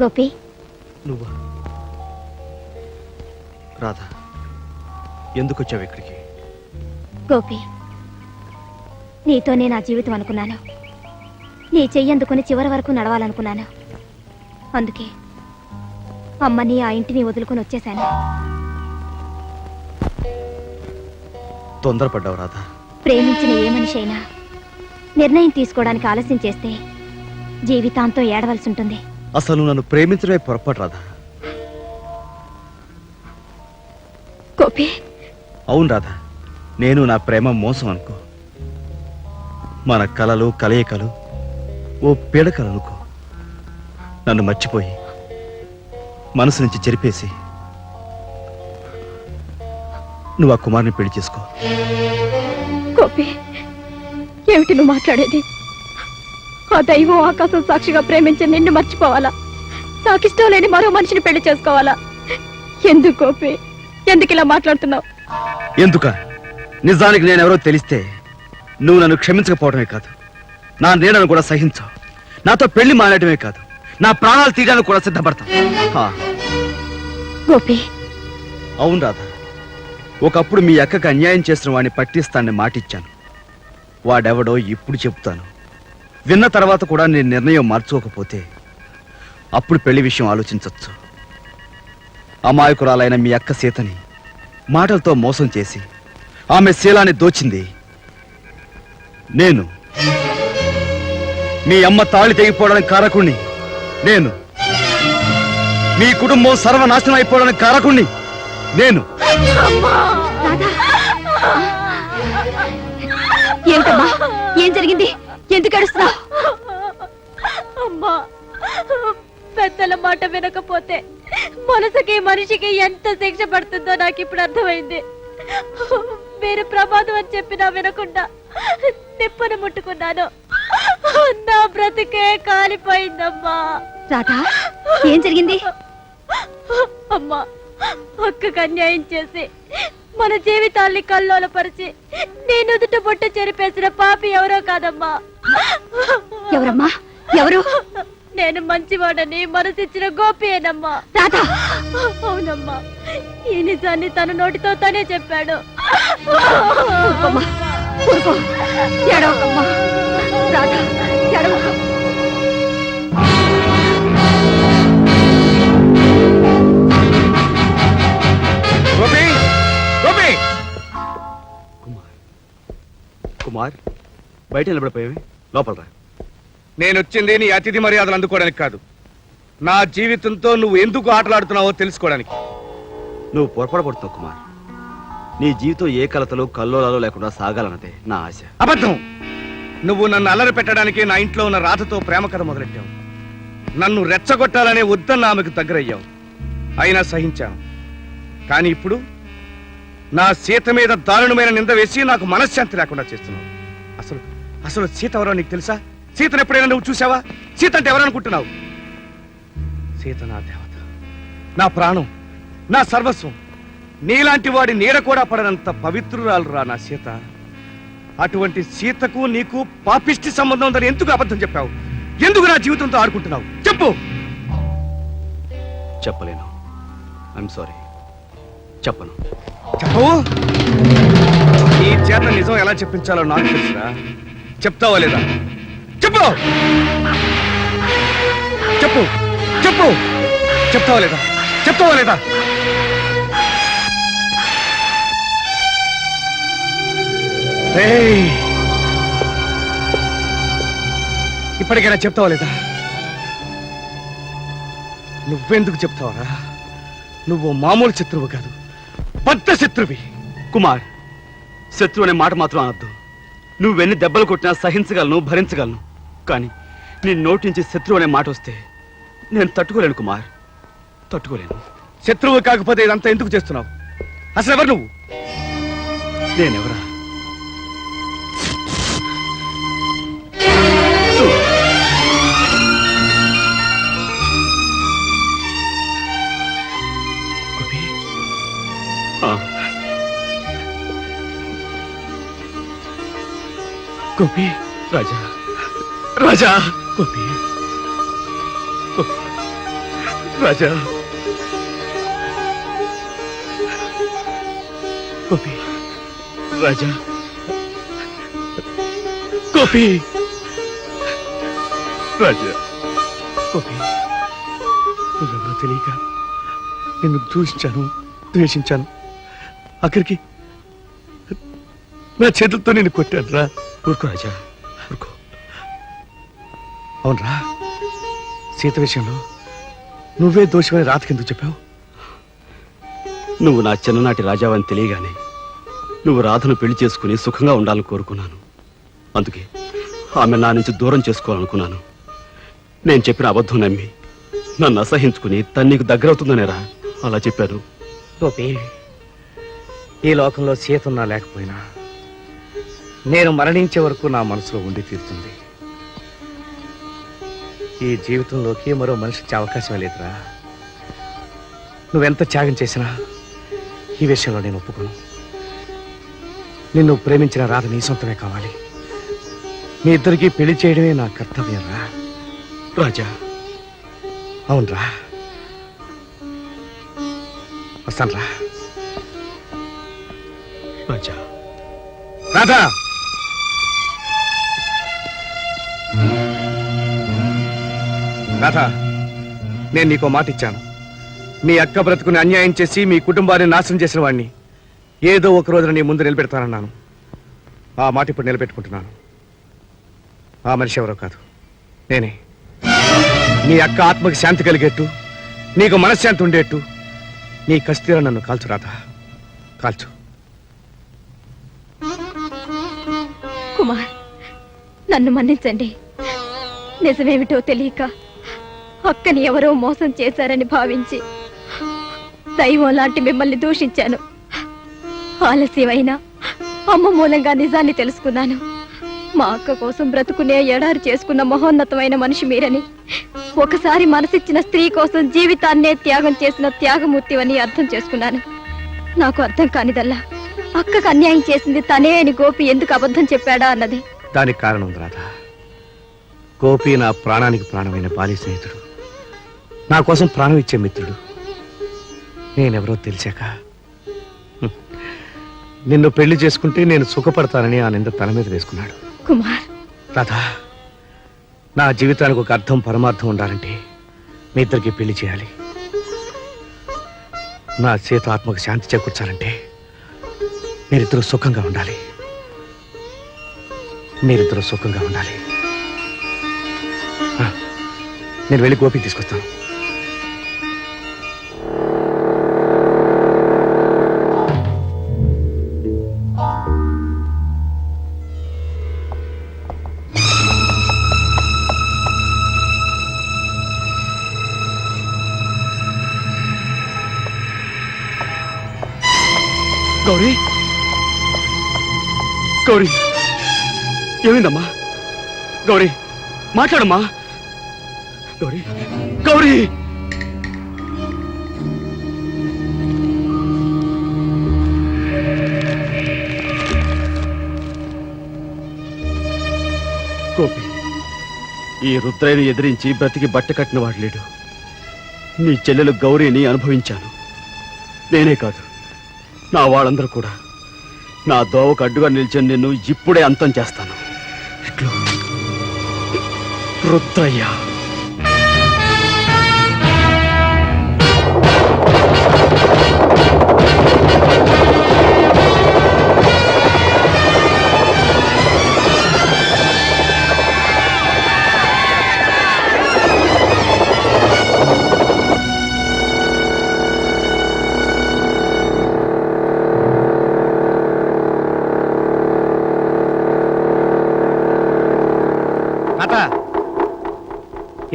గోపి, నువ్వా? రాధా, ఎందుకు వచ్చావు ఇక్కడికి? గోపి, నీతోనే నా జీవితం అనుకున్నాను. నీ చెయ్యందుకుని చివరి వరకు నడవాలనుకున్నాను. అందుకే అమ్మని ఆ ఇంటిని వదులుకొని వచ్చేశాను. తొందరపడ్డావు రాధా. ప్రేమించిన ఏ మనిషి అయినా నిర్ణయం తీసుకోవడానికి ఆలస్యం చేస్తే జీవితాంతం ఏడవలసి ఉంటుంది. అసలు నన్ను ప్రేమించడమే పొరపాటు రాధా. గోపి, అవును రాధా, నేను నా ప్రేమ మోసం అనుకో. మన కలలు కలయికలు ఓ పీడకలు అనుకో. నన్ను మర్చిపోయి మనసు నుంచి చెరిపేసి నువ్వు ఆ కుమార్ని పెళ్లి చేసుకో. గోపి, ఏమిటి నువ్వు మాట్లాడేది? ఆ దైవం ఆకాశం సాక్షిగా ప్రేమించి నిన్ను మర్చిపోవాలా? నాకిష్టం లేని మరో మనిషిని పెళ్లి చేసుకోవాలా? ఎందుకు గోపి, ఎందుకు ఇలా మాట్లాడుతున్నావు? ఎందుక? నిజానికి నేనెవరో తెలిస్తే నువ్వు నన్ను క్షమించకపోవడమే కాదు, నా నీడను కూడా సహించావు. నాతో పెళ్లి మానేయడమే కాదు, నా ప్రాణాలు తీయడానికి కూడా సిద్ధపడతావు. గోపి, అవును రాధా, ఒకప్పుడు మీ అక్కకి అన్యాయం చేసిన వాడిని పట్టిస్తానని మాటిచ్చాను. వాడెవడో ఇప్పుడు చెప్తాను. విన్న తర్వాత కూడా నేను నిర్ణయం మార్చుకోకపోతే అప్పుడు పెళ్లి విషయం ఆలోచించవచ్చు. అమాయకురాలైన మీ అక్క సీతని మాటలతో మోసం చేసి ఆమె శీలాన్ని దోచింది నేను. మీ అమ్మ తాళి తెగిపోవడానికి కారకుణ్ణి నేను. మీ కుటుంబం సర్వనాశనం అయిపోవడానికి కారకుణ్ణి నేను. ఏమిటమ్మా, ఏం జరిగింది? ఎందుకు ఏడుస్తున్నావు? అమ్మా, పెద్దల మాట వినకపోతే మనసుకి మనిషికి ఎంత శిక్ష పడుతుందో నాకు ఇప్పుడు అర్థమైంది. మీరు ప్రమాదం అని చెప్పినా వినకుండా నిప్పును ముట్టుకున్నాను. నా బ్రతికే కాలిపోయిందమ్మా. రాధా, ఏం జరిగింది? అమ్మా, అక్కకు అన్యాయం చేసి మన జీవితాల్ని కల్లోలపరిచి నేను నుదుట బొట్ట చెరిపేసిన పాపి ఎవరో కాదమ్మా. ఎవరమ్మా? ఎవరు? నేను మంచివాడని మనసిచ్చిన గోపియేనమ్మా. రాధా, అవునమ్మా, ఈ నిజాన్ని తన నోటితో తనే చెప్పాడు. ఊరుకోమ్మా, ఊరుకో, ఏడవకమ్మా. రాధా, ఏడవకు. గోపి, గోపి! కుమార్, కుమార్, బయట నిలబడిపోయావి, లోపల రా. నేనొచ్చింది నీ అతిథి మర్యాదలు అందుకోవడానికి కాదు, నా జీవితంతో నువ్వు ఎందుకు ఆటలాడుతున్నావో తెలుసుకోవడానికి. నువ్వు పొరపడబడుతున్నావు కుమార్. నీ జీవితం ఏ కలతలు కల్లోలాలు లేకుండా సాగాలన్నదే నా ఆశ. అబద్ధం. నువ్వు నన్ను అల్లరి పెట్టడానికి నా ఇంట్లో ఉన్న రాధతో ప్రేమ కథ మొదలెట్టావు. నన్ను రెచ్చగొట్టాలనే వద్దన్న ఆమెకు దగ్గరయ్యావు. అయినా సహించాను. కానీ ఇప్పుడు నా సీత మీద దారుణమైన నింద వేసి నాకు మనశ్శాంతి లేకుండా చేస్తున్నావు. అసలు అసలు సీత ఎవరో నీకు తెలుసా? సీతను ఎప్పుడైనా నువ్వు చూసావా? సీత అంటే ఎవరనుకుంటున్నావు? సీత నా దేవత, నా ప్రాణం, నా సర్వస్వం. నీలాంటి వాడి నీడ కూడా పడనంత పవిత్రురాలురా నా సీత. అటువంటి సీతకు నీకు పాపిష్టి సంబంధం ఉందని ఎందుకు అబద్ధం చెప్పావు? ఎందుకు నా జీవితంతో ఆడుకుంటున్నావు? చెప్పు. చెప్పలేను. ఐఎమ్ సారీ, చెప్పను. చెప్పు. నీ చేత నిజం ఎలా చెప్పించాలో నాకు తెలుసురా. చెప్తావా లేదా? చెప్పు, చెప్పు, చెప్పు. చెప్తావా లేదా? చెప్తావా లేదా? ఇప్పటికైనా చెప్తావా లేదా? నువ్వెందుకు చెప్తావరా? నువ్వు మామూలు శత్రువు కాదు, పెద్ద శత్రువి. కుమార్, శత్రువు అనే మాట మాత్రం అనద్దు. నువ్వెన్ని దెబ్బలు కొట్టినా సహించగలను, భరించగలను. కానీ నీ నోటి నుంచి శత్రువు అనే మాట వస్తే నేను తట్టుకోలేను కుమార్, తట్టుకోలేను. శత్రువు కాకపోతే ఇదంతా ఎందుకు చేస్తున్నావు? అసలు ఎవరు నువ్వు? నేనెవరా? గోపి, రాజా, రాజా, గోపి, రాజా గోపి రాజా గోపి రాజా గోపి నువ్వెవరో తెలియక నిన్ను దూషించాను ద్వేషించాను అక్కడికి నా చేతులతో నిన్ను కొట్టాను రా ఊరుకో రాజా ఊరుకో అవునరా సీత విషయంలో నువ్వే దోషమని రాతకెందుకు చెప్పావు నువ్వు నా చిన్ననాటి రాజావని తెలియగానే నువ్వు రాధను పెళ్లి చేసుకుని సుఖంగా ఉండాలని కోరుకున్నాను. అందుకే ఆమె నా నుంచి దూరం చేసుకోవాలనుకున్నాను. నేను చెప్పిన అబద్ధం నమ్మి నన్ను అసహించుకుని తను నీకు దగ్గరవుతుందనేరా అలా చెప్పాను. గోపి ఈ లోకంలో సీత ఉన్నా లేకపోయినా నేను మరణించే వరకు నా మనసులో ఉండి తీరుతుంది. ఈ జీవితంలోకి మరో మనిషికి అవకాశం లేదురా. నువ్వెంత త్యాగం చేసినా ఈ విషయంలో నేను ఒప్పుకోను. నిన్ను ప్రేమించిన రాధ నీ సొంతమే కావాలి. మీ ఇద్దరికీ పెళ్లి చేయడమే నా కర్తవ్యం రా. రాజా అవునరా వస్తాను రా. రాజా రాధా రాధా నేను నీకో మాట ఇచ్చాను. మీ అక్క బ్రతుకుని అన్యాయం చేసి మీ కుటుంబాన్ని నాశనం చేసిన వాడిని ఏదో ఒక రోజున నీ ముందు నిలబెడతానన్నాను. ఆ మాట ఇప్పుడు నిలబెట్టుకుంటున్నాను. ఆ మనిషి ఎవరో కాదు, నేనే. నీ అక్క ఆత్మకి శాంతి కలిగేట్టు, నీకు మనశ్శాంతి ఉండేట్టు నీ కస్తీరా నన్ను కాల్చు రాధా, కాల్చు. కుమార్, నన్ను మన్నించండి. నిజమేమిటో తెలియక అక్కని ఎవరో మోసం చేశారని భావించి దైవం లాంటి మిమ్మల్ని దూషించాను. ఆలస్యమైనా అమ్మ మూలంగా నిజాన్ని తెలుసుకున్నాను. మా అక్క కోసం బ్రతుకునే ఎడారి చేసుకున్న మహోన్నతమైన మనిషి మీరని, ఒకసారి మనసిచ్చిన స్త్రీ కోసం జీవితాన్నే త్యాగం చేసిన త్యాగమూర్తివని అర్థం చేసుకున్నాను. నాకు అర్థం కానిదల్లా అక్కకు అన్యాయం చేసింది తనే అని గోపి ఎందుకు అబద్ధం చెప్పాడా అన్నది. దానికి కారణం ఉంది రాధా. గోపి నా ప్రాణానికి ప్రాణమైన బాల్య స్నేహితుడు, నా కోసం ప్రాణం ఇచ్చే మిత్రుడు. నేనెవరో తెలిసాక నిన్ను పెళ్లి చేసుకుంటే నేను సుఖపడతానని ఆ నింద తన మీద వేసుకున్నాడు. కుమార్, రాధా, నా జీవితానికి ఒక అర్థం పరమార్థం ఉండాలంటే మీ ఇద్దరికి పెళ్లి చేయాలి. నా చేత ఆత్మకు శాంతి చేకూర్చాలంటే మీరిద్దరూ సుఖంగా ఉండాలి. మీరిద్దరూ సుఖంగా ఉండాలి. నేను వెళ్ళి గోపిని తీసుకొస్తాను. గౌరీ, గౌరీ, ఏమైందమ్మా? గౌరీ, మాట్లాడమ్మా. గౌరీ, గౌరీ, గోపి, ఈ రుద్రయ్యను ఎదిరించి బ్రతికి బట్ట కట్టిన వాడు లేడు. నీ చెల్లెలు గౌరీని అనుభవించాను. నేనే కాదు, నా వాళ్ళందరూ కూడా. నా దోవకు అడ్డుగా నిలిచిన నిన్ను ఇప్పుడే అంతం చేస్తాను. ఇట్లు రుద్రయ్య.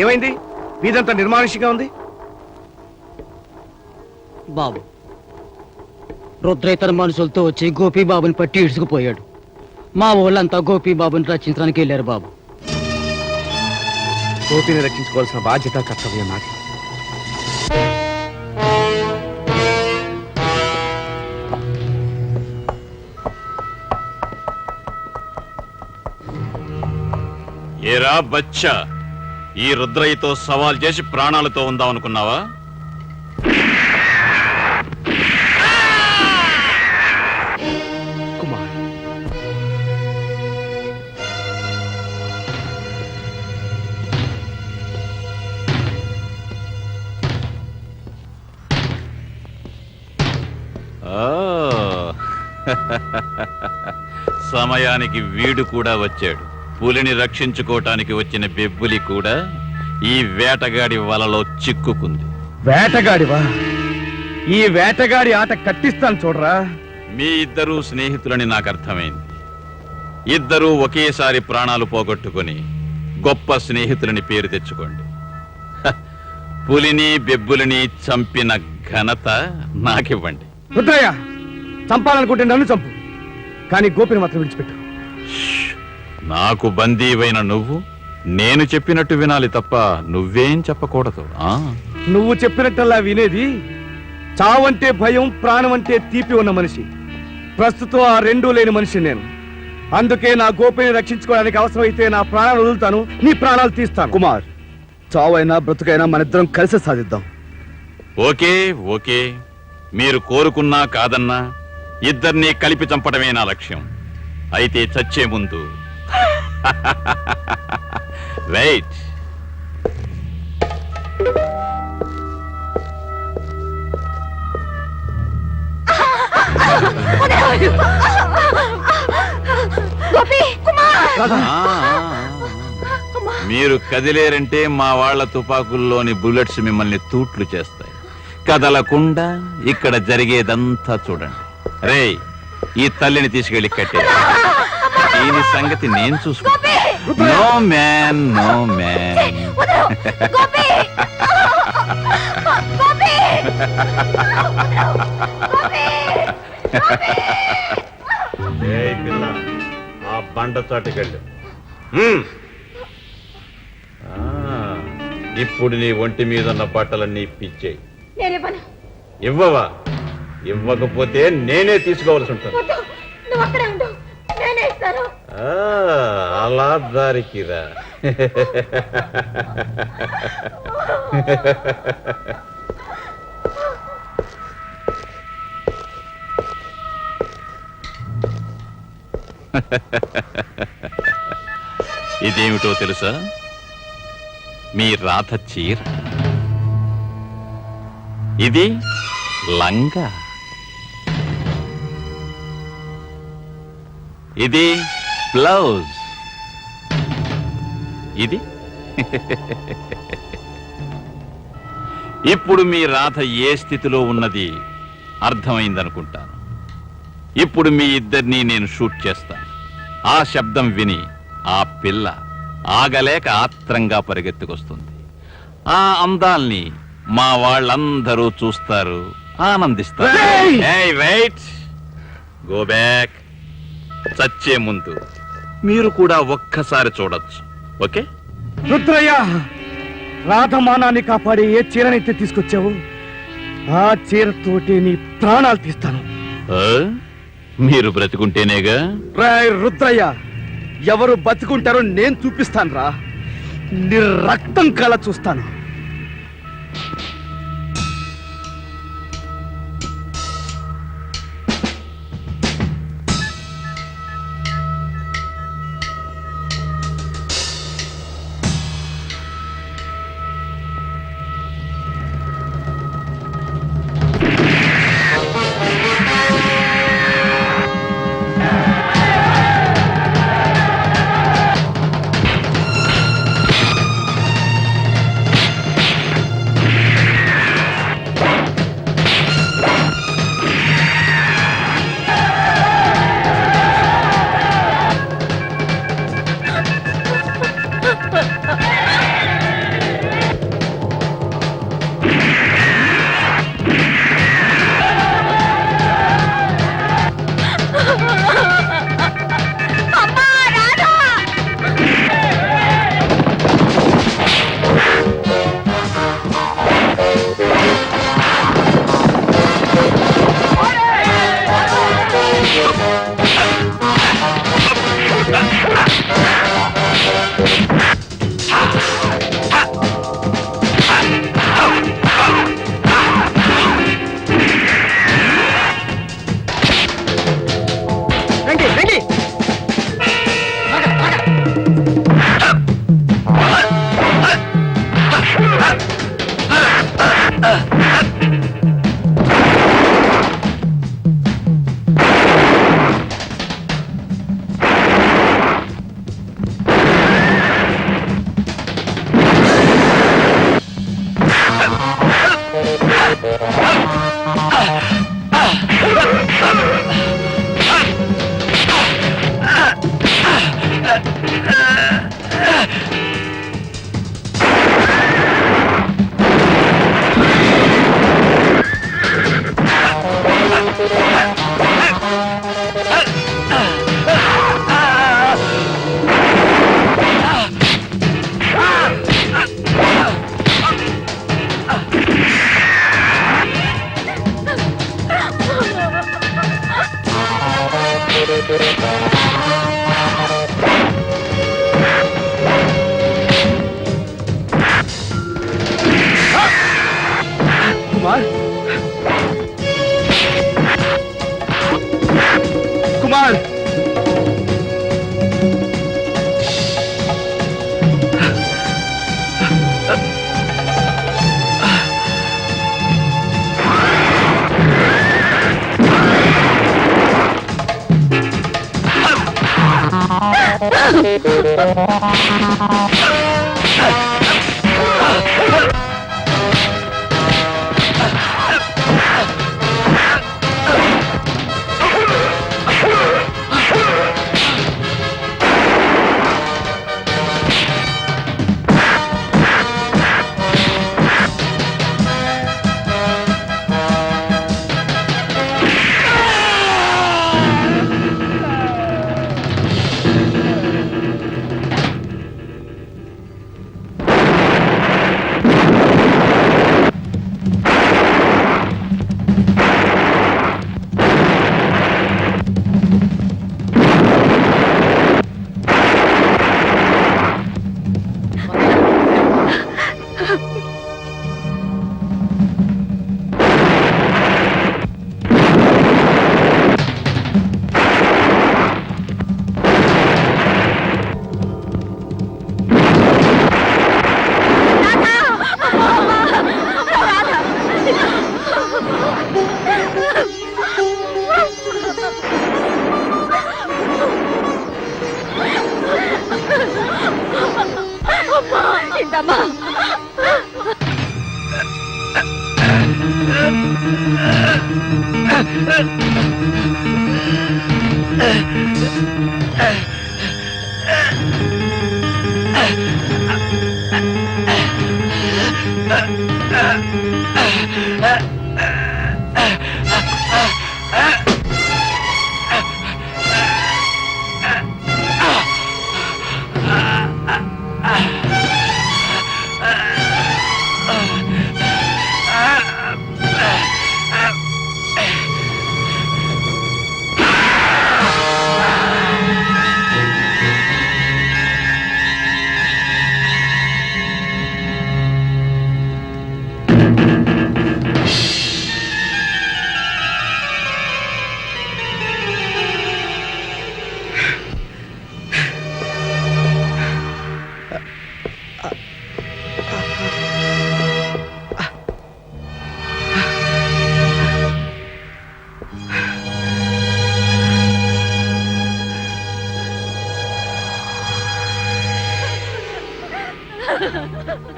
ఏమైంది? వీధంతా నిర్మానుషిగా ఉంది. బాబు, రుద్రయ్య తన మనుషులతో వచ్చి గోపి బాబుని పట్టి ఇడుచుకుపోయాడు. మా ఊళ్ళంతా గోపి బాబుని రక్షించడానికి వెళ్ళారు బాబు. గోపిని రక్షించుకోవాల్సిన బాధ్యత కర్తవ్యం నాది. ఏరా బచ్చా, ఈ రుద్రయ్యతో సవాల్ చేసి ప్రాణాలతో ఉందాం అనుకున్నావా? ఓ, సమయానికి వీడు కూడా వచ్చాడు. పులిని రక్షించుకోవటానికి వచ్చిన బెబ్బులి కూడా ఈ వేటగాడి వలలో చిక్కుకుంది. వేటగాడివా? ఈ వేటగాడి ఆట కట్టిస్తాను చూడరా. మీ ఇద్దరూ స్నేహితులని నాకు అర్థమైంది. ఇద్దరూ ఒకేసారి ప్రాణాలు పోగొట్టుకొని గొప్ప స్నేహితులని పేరు తెచ్చుకోండి. హ, పులిని బెబ్బులిని చంపిన ఘనత నాకివ్వండి. రుద్రయ్య, చంపాలనుకుంటే నన్ను చంపు, కానీ గోపిని మాత్రం విడిచిపెట్టు. నాకు బందీవైన నువ్వు నేను చెప్పినట్టు వినాలి తప్ప నువ్వేం చెప్పకూడదు. నువ్వు చెప్పినట్టల్లా వినేది చావంటే భయం, ప్రాణం అంటే తీపి ఉన్న మనిషి. ప్రస్తుతం ఆ రెండూ లేని మనిషి నేను. అందుకే నా గోపిని రక్షించుకోవడానికి అవసరమైతే నా ప్రాణాలు వదులుతాను, నీ ప్రాణాలు తీస్తాను. కుమార్, చావైనా బ్రతుకైనా మనిద్దరం కలిసి సాధిద్దాం. ఓకే ఓకే, మీరు కోరుకున్నా కాదన్నా ఇద్దరినీ కలిపి చంపడమే నా లక్ష్యం. అయితే చచ్చే ముందు వెయిట్. గోపి, కుమార్! మీరు కదిలేరంటే మా వాళ్ళ తుపాకుల్లోని బుల్లెట్స్ మిమ్మల్ని తూట్లు చేస్తాయి. కదలకుండా ఇక్కడ జరిగేదంతా చూడండి. రే, ఈ తల్లిని తీసుకెళ్లి కట్టే. దీని సంగతి నేను చూసుకుంటా. No man, no man. ఆ బండ చాటుకెళ్ళు. ఇప్పుడు నీ ఒంటి మీద ఉన్న బట్టలన్నీ ఇప్పించేయి. నేనివ్వను. ఇవ్వవా? ఇవ్వకపోతే నేనే తీసుకోవాల్సి ఉంటుంది. నువ్వు అక్కడే ఉండు, నేనే ఇస్తాను. అలా దారికిరా. ఇదేమిటో తెలుసా? మీ రాధ చీర. ఇది లంగా. ఇది బ్లౌజ్. ఇది ఇప్పుడు మీ రాధ ఏ స్థితిలో ఉన్నది అర్థమైందనుకుంటాను. ఇప్పుడు మీ ఇద్దరినీ నేను షూట్ చేస్తాను. ఆ శబ్దం విని ఆ పిల్ల ఆగలేక ఆత్రంగా పరిగెత్తుకొస్తుంది. ఆ అందాల్ని మా వాళ్ళందరూ చూస్తారు, ఆనందిస్తారు. Wait, go back. చచ్చే ముందు మీరు కూడా ఒక్కసారి చూడొచ్చు. ఓకే? రుద్రయ్య, రాధమానాన్ని కాపాడే ఏ చీరనైతే తీసుకొచ్చావు ఆ చీరతోటి నీ ప్రాణాలు తీస్తాను. మీరు బ్రతుకుంటేనేగా. రాయ్ రుద్రయ్య, ఎవరు బతుకుంటారో నేను చూపిస్తాను రా. నీ రక్తం కల చూస్తాను. ఇందమ్మా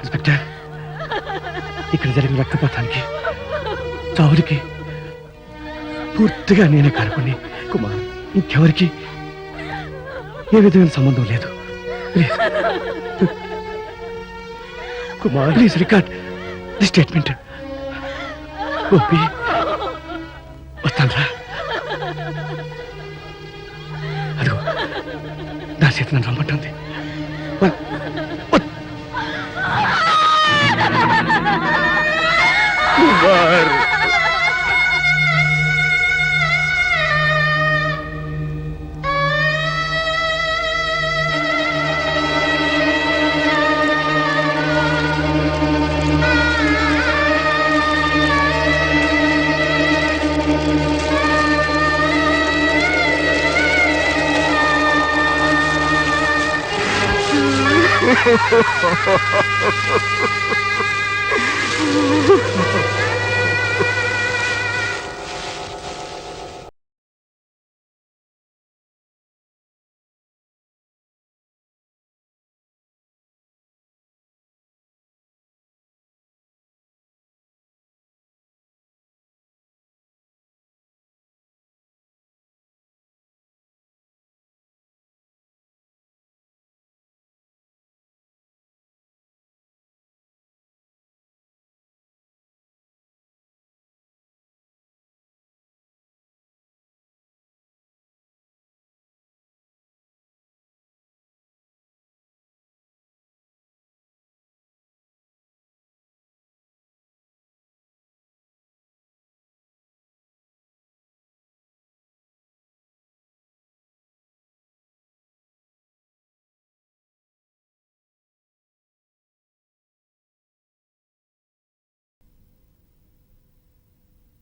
ఇన్స్పెక్టర్, ఇక్కడ జరిగిన రక్తపాతానికి చావుడికి పూర్తిగా నేనే కారకుని. కుమార్, ఇంకెవరికి ఏ విధమైన సంబంధం లేదు. Please Kumar, please record the statement. Gopi, వస్తానరా. అదిగో నా చేతి నన్ను రమ్మంటుంది. Ha ha ha ha ha!